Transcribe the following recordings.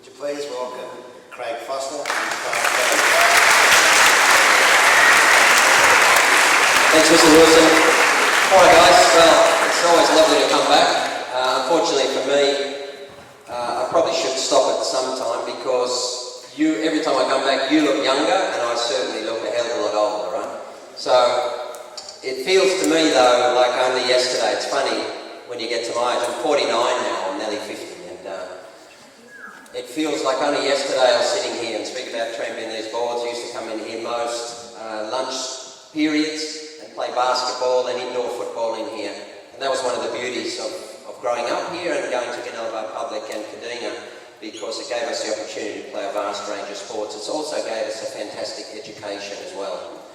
Would you please welcome Craig Foster and Thanks, Mr. Wilson. Alright guys, well, it's always lovely to come back. Unfortunately for me, I probably should stop at some time because every time I come back, you look younger and I certainly look a hell of a lot older, right? So, it feels to me though, like only yesterday. It's funny when you get to my age. I'm 49 now, I'm nearly 50, and it feels like only yesterday I was sitting here and speaking about tramping these boards. I used to come in here most lunch periods and play basketball and indoor football in here. And that was one of the beauties of growing up here and going to Kadina Public and Kadina, because it gave us the opportunity to play a vast range of sports. It also gave us a fantastic education as well.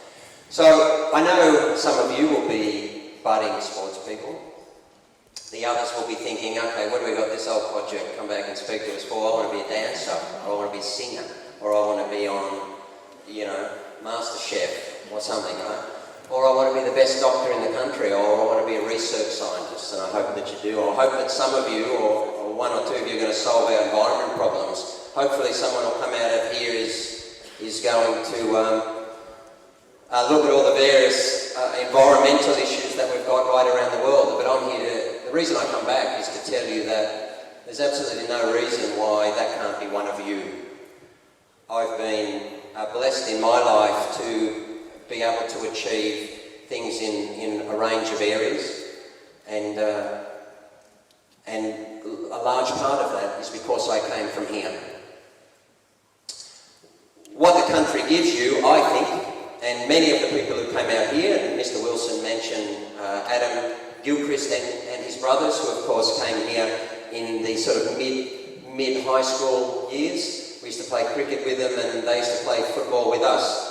So I know some of you will be budding sports people. The others will be thinking, okay, what have we got this old podger come back and speak to us for? I want to be a dancer, or I want to be a singer, or I want to be on, MasterChef or something, right? Or I want to be the best doctor in the country, or I want to be a research scientist, and I hope that you do. Or I hope that some of you, or one or two of you, are going to solve our environment problems. Hopefully someone will come out of here is going to look at all the various environmental issues that we've got right around the world. But the reason I come back is to tell you that there's absolutely no reason why that can't be one of you. I've been blessed in my life to be able to achieve things in a range of areas, and a large part of that is because I came from here. What the country gives you, I think, and many of the people who came out here, and Mr. Wilson mentioned Adam Gilchrist and his brothers, who of course came here in the sort of mid-high school years. We used to play cricket with them and they used to play football with us.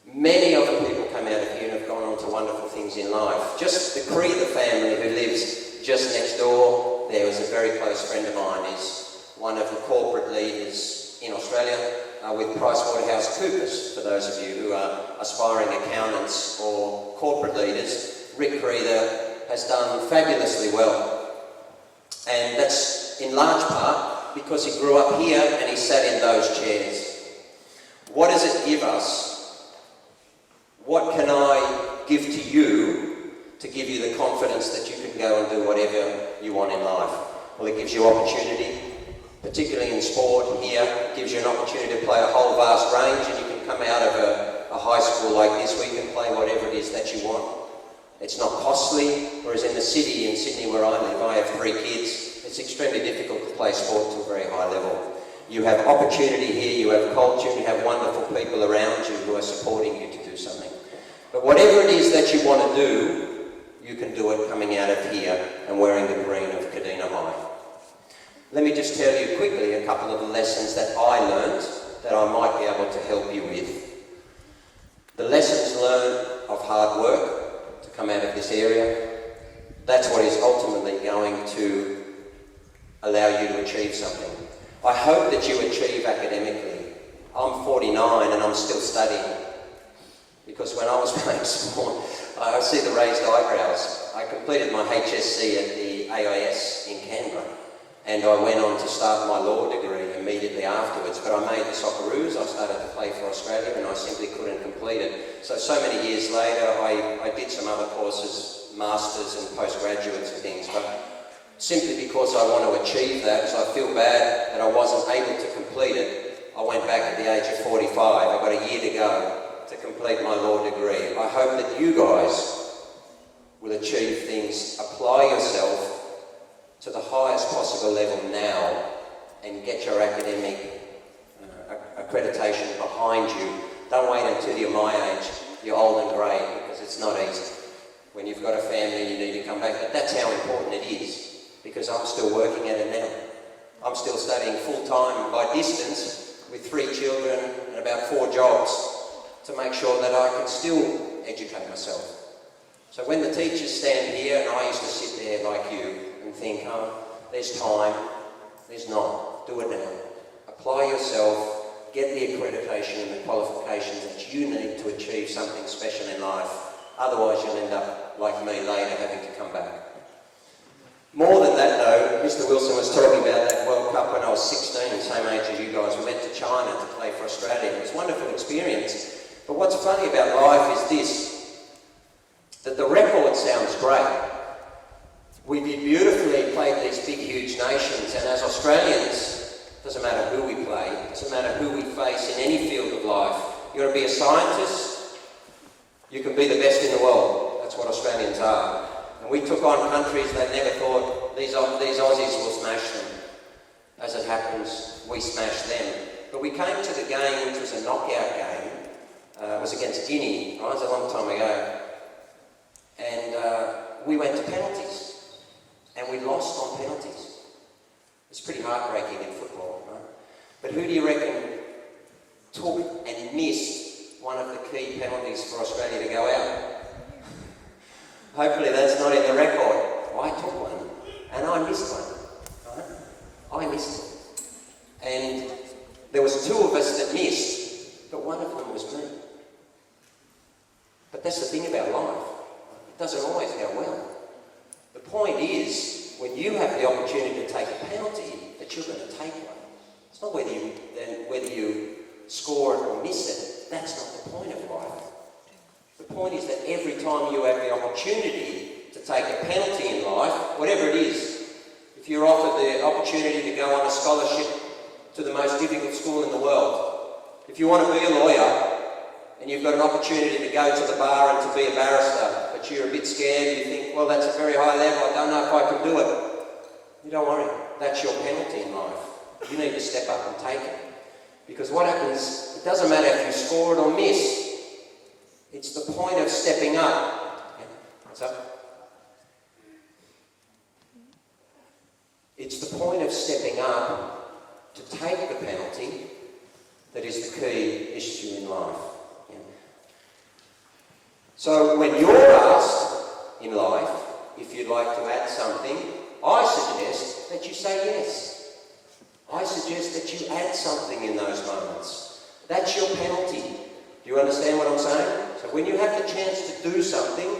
Many of the people come out of here and have gone on to wonderful things in life. Just the Creed family, who lives just next door, there was a very close friend of mine, is one of the corporate leaders in Australia with PricewaterhouseCoopers, for those of you who are aspiring accountants or corporate leaders. Rick Creeder has done fabulously well. And that's in large part because he grew up here and he sat in those chairs. What does it give us? What can I give to you to give you the confidence that you can go and do whatever you want in life? Well, it gives you opportunity, particularly in sport here. It gives you an opportunity to play a whole vast range, and you can come out of a high school like this where you can play whatever it is that you want. It's not costly, whereas in the city, in Sydney where I live, I have 3 kids, it's extremely difficult to play sport to a very high level. You have opportunity here, you have culture, you have wonderful people around you who are supporting you to do something. But whatever it is that you want to do, you can do it coming out of here and wearing the green of Kadina High. Let me just tell you quickly a couple of the lessons that I learned that I might be able to help you with. The lessons learned of hard work to come out of this area, that's what is ultimately going to allow you to achieve something. I hope that you achieve academically. I'm 49 and I'm still studying. Because when I was playing sport, I see the raised eyebrows. I completed my HSC at the AIS in Canberra, and I went on to start my law degree immediately afterwards, but I made the Socceroos. I started to play for Australia and I simply couldn't complete it. So many years later, I did some other courses, masters and postgraduates and things, but simply because I want to achieve that, because I feel bad that I wasn't able to complete it, I went back at the age of 45. I've got a year to go to complete my law degree. I hope that you guys will achieve things, apply yourself to the highest possible level now and get your academic accreditation behind you. Don't wait until you're my age, you're old and grey, because it's not easy. When you've got a family, you need to come back. But that's how important it is, because I'm still working at it now. I'm still studying full-time by distance with 3 children and about 4 jobs to make sure that I can still educate myself. So when the teachers stand here, and I used to sit there like you and think, oh, there's time, there's not, do it now. Apply yourself, get the accreditation and the qualifications that you need to achieve something special in life. Otherwise you'll end up, like me later, having to come back. More than that though, Mr. Wilson was talking about that World Cup when I was 16, But what's funny about life is this, that the record sounds great. We did beautifully, played these big, huge nations, and as Australians, doesn't matter who we play, doesn't matter who we face in any field of life. You want to be a scientist, you can be the best in the world. That's what Australians are. And we took on countries that never thought, these Aussies will smash them. As it happens, we smashed them. But we came to the game, which was a knockout game. It was against Guinea, right? It was a long time ago. And we went to penalties. And we lost on penalties. It's pretty heartbreaking in football, right? But who do you reckon took and missed one of the key penalties for Australia to go out? Hopefully that's not in the record. I took one, and I missed one. Right? I missed it. And there was two of us that missed, but one of them was me. But that's the thing about life. It doesn't always go well. The point is, when you have the opportunity to take a penalty, that you're going to take one. It's not whether you score it or miss it. That's not the point of life. The point is that every time you have the opportunity to take a penalty in life, whatever it is, if you're offered the opportunity to go on a scholarship to the most difficult school in the world, if you want to be a lawyer and you've got an opportunity to go to the bar and to be a barrister, but you're a bit scared, you think, well, that's a very high level, I don't know if I can do it. You don't worry, that's your penalty in life. You need to step up and take it. Because what happens, it doesn't matter if you score it or miss, it's the point of stepping up. What's up? It's the point of stepping up to take the penalty that is the key issue in life. Yeah. So when you're asked in life if you'd like to add something, I suggest that you say yes. I suggest that you add something in those moments. That's your penalty. Do you understand what I'm saying? So when you have the chance to do something,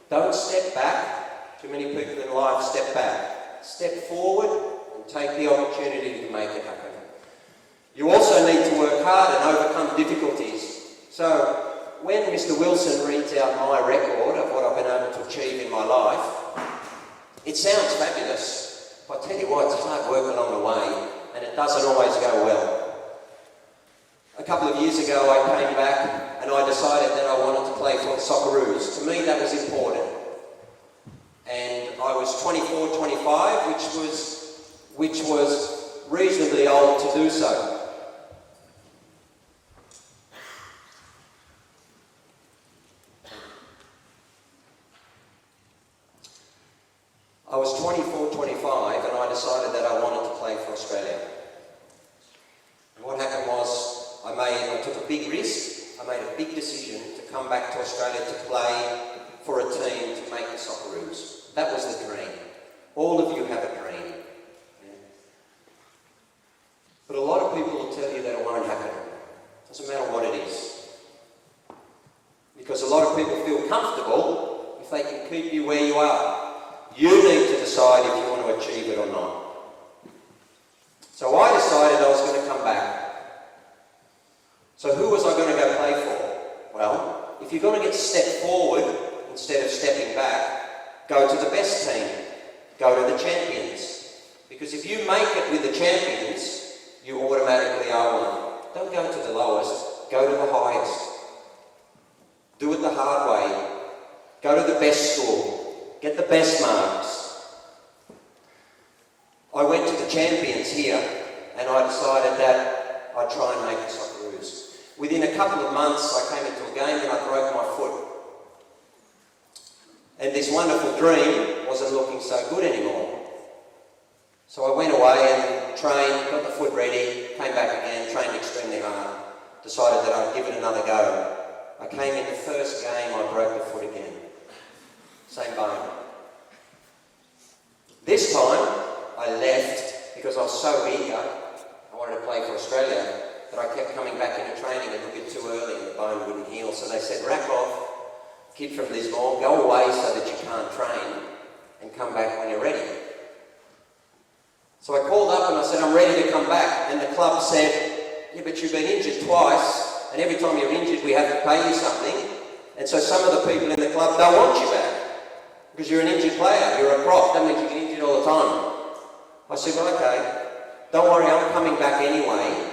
don't step back. Too many people in life step back. Step forward and take the opportunity to make it happen. You also need to work hard and overcome difficulties. So when Mr. Wilson reads out my record of what I've been able to achieve in my life, it sounds fabulous. But I tell you what, it's hard work along the way, and it doesn't always go well. A couple of years ago I came back and I decided that I wanted to play for the Socceroos. To me that was important. And I was 24, 25, which was reasonably old to do so. I was 24, 25 and I decided that I wanted to play for Australia. And what happened was I took a big risk, I made a big decision to come back to Australia to play for a team to make the Socceroos. That was the dream. All of you have a dream. Yeah. But a lot of people will tell you that it won't happen. It doesn't matter what it is. Because a lot of people feel comfortable if they can keep you where you are. You need to decide if you want to achieve it or not. So I decided I was going to come back. So who was I going to go play for? Well, if you're going to get stepped forward instead of stepping back, go to the best team. Go to the champions. Because if you make it with the champions, you automatically are one. Don't go to the lowest, go to the highest. Do it the hard way. Go to the best school. Get the best marks. I went to the champions here and I decided that I'd try and make the Socceroos. Within a couple of months I came into a game and I broke my foot. And this wonderful dream wasn't looking so good anymore. So I went away and trained, got the foot ready, came back again, trained extremely hard, decided that I'd give it another go. I came in the first game, I broke the foot again. Same bone. This time, I left because I was so eager, I wanted to play for Australia, that I kept coming back into training a little bit too early and the bone wouldn't heal. So they said, rack off, kid from Lismore, go away so that you can't train and come back when you're ready. So I called up and I said, I'm ready to come back. And the club said, yeah, but you've been injured twice. and every time you're injured we have to pay you something, and so some of the people in the club don't want you back because you're an injured player, you're a prop, that means you get injured all the time. I said, well, okay, don't worry, I'm coming back anyway.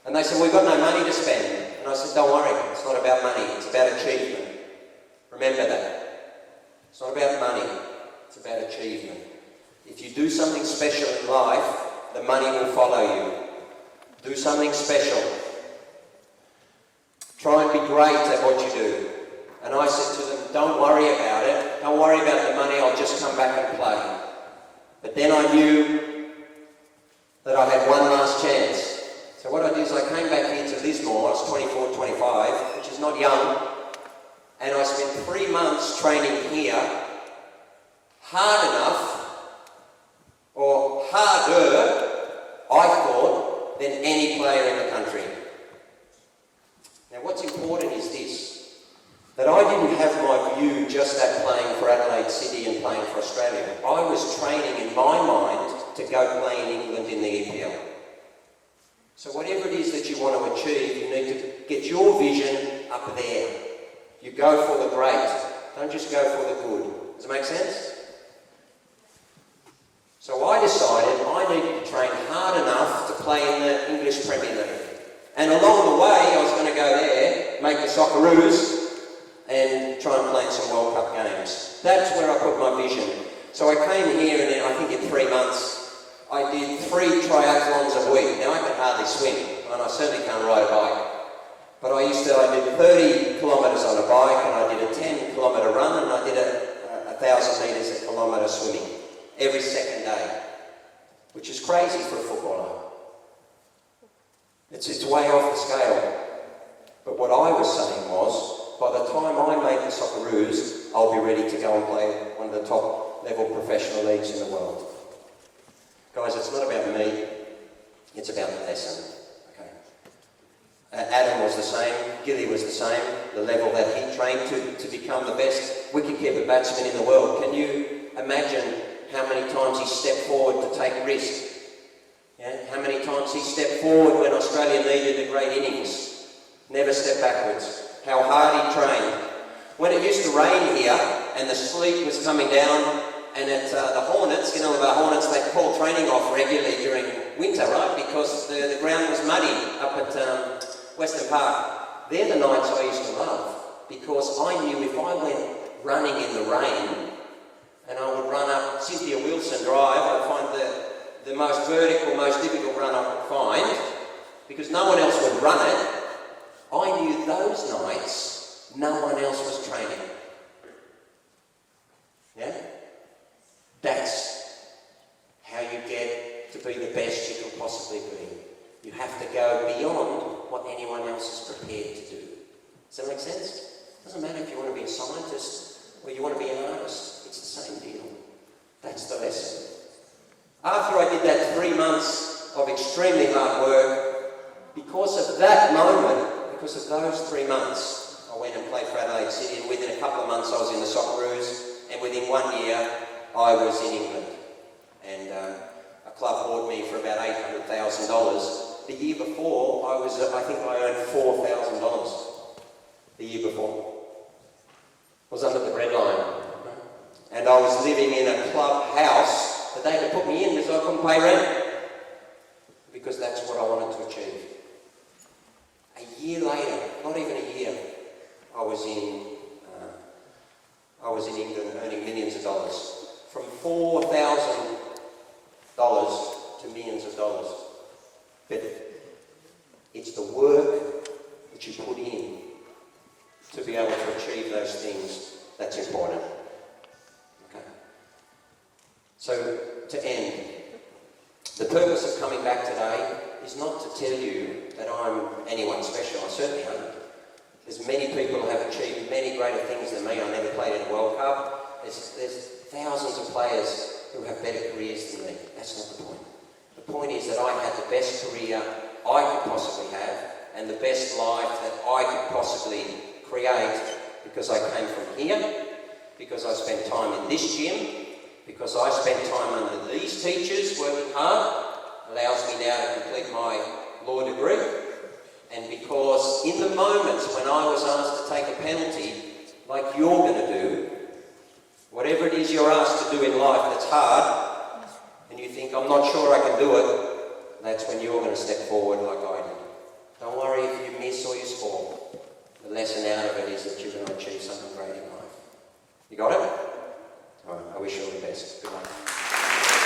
And they said, we've got no money to spend. And I said, don't worry, it's not about money, it's about achievement. Remember that. It's not about money, it's about achievement. If you do something special in life, the money will follow you. Do something special. Try and be great at what you do. And I said to them, don't worry about it. Don't worry about the money, I'll just come back and play. But then I knew that I had one last chance. So what I did is I came back here to Lismore, I was 24, 25, which is not young. And I spent 3 months training here, hard enough, or harder, I thought, than any player in the country. Now what's important is this, that I didn't have my view just at playing for Adelaide City and playing for Australia. I was training in my mind to go play in England in the EPL. So whatever it is that you want to achieve, you need to get your vision up there. You go for the great, don't just go for the good. Does it make sense? So I decided I needed to train hard enough to play in the English Premier League. And along the way, I was going to go there, make the Socceroos, and try and play in some World Cup games. That's where I put my vision. So I came here, and I think in 3 months, I did 3 triathlons a week. Now I can hardly swim, and I certainly can't ride a bike. But I did 30 kilometres on a bike, and I did a 10-kilometre run, and I did a 1,000 metres a kilometre swimming every second day, which is crazy for a footballer. It's way off the scale. But what I was saying was, by the time I make the Socceroos, I'll be ready to go and play one of the top level professional leagues in the world. Guys, it's not about me, it's about the lesson. Okay. Adam was the same, Gilly was the same, the level that he trained to become the best wicket-keeper batsman in the world. Can you imagine how many times he stepped forward to take risks? Yeah? How many times he stepped forward when Australia needed a great innings? Never stepped backwards. How hard he trained. When it used to rain here and the sleet was coming down, and at the Hornets, the Hornets, they call training off regularly during winter, right? Because the ground was muddy up at Western Park. They're the nights I used to love, because I knew if I went running in the rain, and I would run up Cynthia Wilson Drive, I'd find the most vertical, most difficult run I could find, because no one else would run it. I knew those nights, no one else was training. Yeah? That's how you get to be the best you can possibly be. You have to go beyond what anyone else is prepared to do. Does that make sense? It doesn't matter if you want to be a scientist or you want to be an artist. It's the same deal. That's the lesson. After I did that 3 months of extremely hard work, because of that moment, because of those 3 months, I went and played for Adelaide City, and within a couple of months I was in the Socceroos, and within 1 year I was in England. And a club bought me for about $800,000. The year before, I think I earned $4,000. The year before. I was under the red line. And I was living in a club house that they had to put me in because I couldn't pay rent. Because that's what I wanted to achieve. A year later, not even a year, I was in England earning millions of dollars. From $4,000 to millions of dollars. But it's the work that you put in to be able to achieve those things that's important. Okay. So, to end, the purpose of coming back today is not to tell you that I'm anyone special. I certainly am. There's many people who have achieved many greater things than me. I never played in a World Cup. There's thousands of players who have better careers than me. That's not the point. The point is that I had the best career I could possibly have and the best life that I could possibly create because I came from here, because I spent time in this gym, because I spent time under these teachers working hard, allows me now to complete my law degree, and because because in the moments when I was asked to take a penalty, like you're going to do, whatever it is you're asked to do in life that's hard, and you think, I'm not sure I can do it, that's when you're going to step forward like I did. Don't worry if you miss or you score. The lesson out of it is that you're going to achieve something great in life. You got it? All right, I wish you all the best. Good luck.